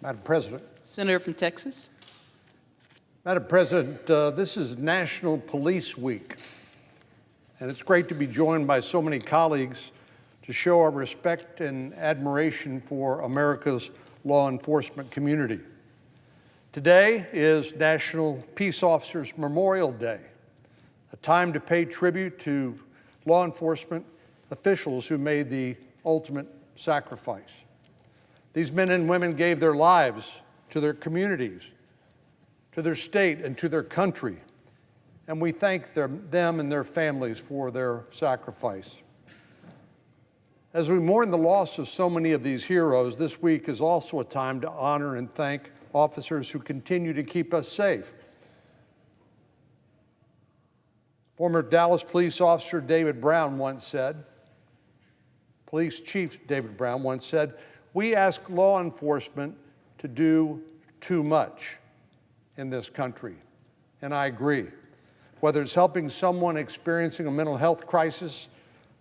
Madam President. Senator from Texas. Madam President, this is National Police Week, and it's great to be joined by so many colleagues to show our respect and admiration for America's law enforcement community. Today is National Peace Officers Memorial Day, a time to pay tribute to law enforcement officials who made the ultimate sacrifice. These men and women gave their lives to their communities, to their state, and to their country, and we thank them and their families for their sacrifice. As we mourn the loss of so many of these heroes, this week is also a time to honor and thank officers who continue to keep us safe. Former Dallas police officer David Brown once said, Police Chief David Brown once said, "We ask law enforcement to do too much in this country." And I agree. Whether it's helping someone experiencing a mental health crisis,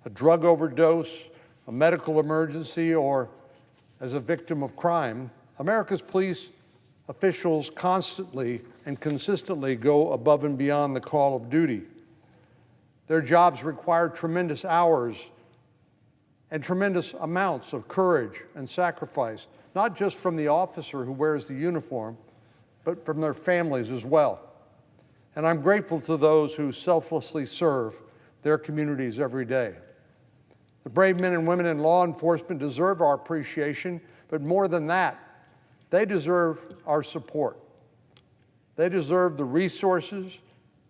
a drug overdose, a medical emergency, or as a victim of crime, America's police officials constantly and consistently go above and beyond the call of duty. Their jobs require tremendous hours and tremendous amounts of courage and sacrifice, not just from the officer who wears the uniform, but from their families as well. And I'm grateful to those who selflessly serve their communities every day. The brave men and women in law enforcement deserve our appreciation, but more than that, they deserve our support. They deserve the resources,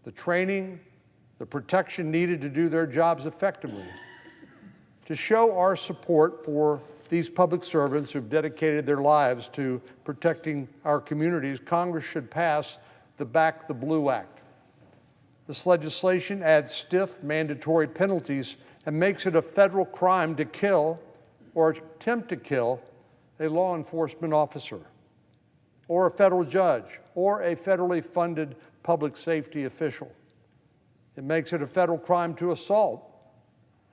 the training, the protection needed to do their jobs effectively. To show our support for these public servants who've dedicated their lives to protecting our communities, Congress should pass the Back the Blue Act. This legislation adds stiff mandatory penalties and makes it a federal crime to kill or attempt to kill a law enforcement officer or a federal judge or a federally funded public safety official. It makes it a federal crime to assault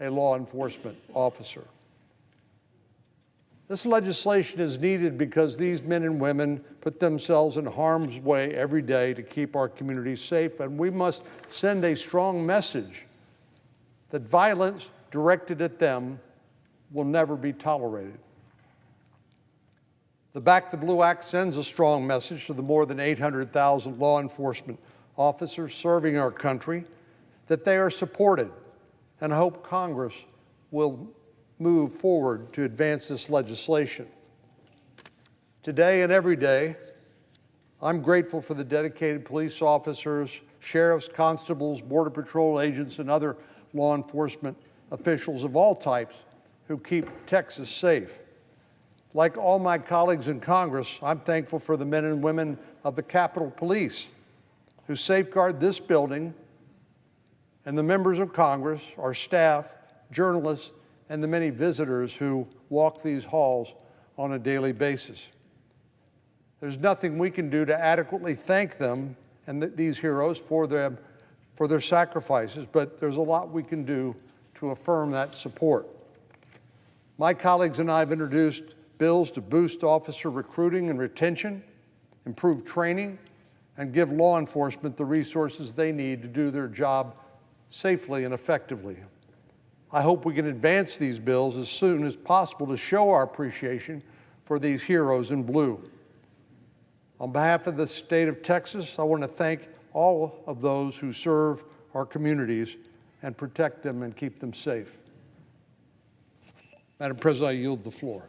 a law enforcement officer. This legislation is needed because these men and women put themselves in harm's way every day to keep our communities safe, and we must send a strong message that violence directed at them will never be tolerated. The Back the Blue Act sends a strong message to the more than 800,000 law enforcement officers serving our country that they are supported, and I hope Congress will move forward to advance this legislation. Today and every day, I'm grateful for the dedicated police officers, sheriffs, constables, Border Patrol agents, and other law enforcement officials of all types who keep Texas safe. Like all my colleagues in Congress, I'm thankful for the men and women of the Capitol Police who safeguard this building, and the members of Congress, our staff, journalists, and the many visitors who walk these halls on a daily basis. There's nothing we can do to adequately thank them and these heroes for their sacrifices, but there's a lot we can do to affirm that support. My colleagues and I have introduced bills to boost officer recruiting and retention, improve training, and give law enforcement the resources they need to do their job safely and effectively. I hope we can advance these bills as soon as possible to show our appreciation for these heroes in blue. On behalf of the state of Texas, I want to thank all of those who serve our communities and protect them and keep them safe. Madam President, I yield the floor.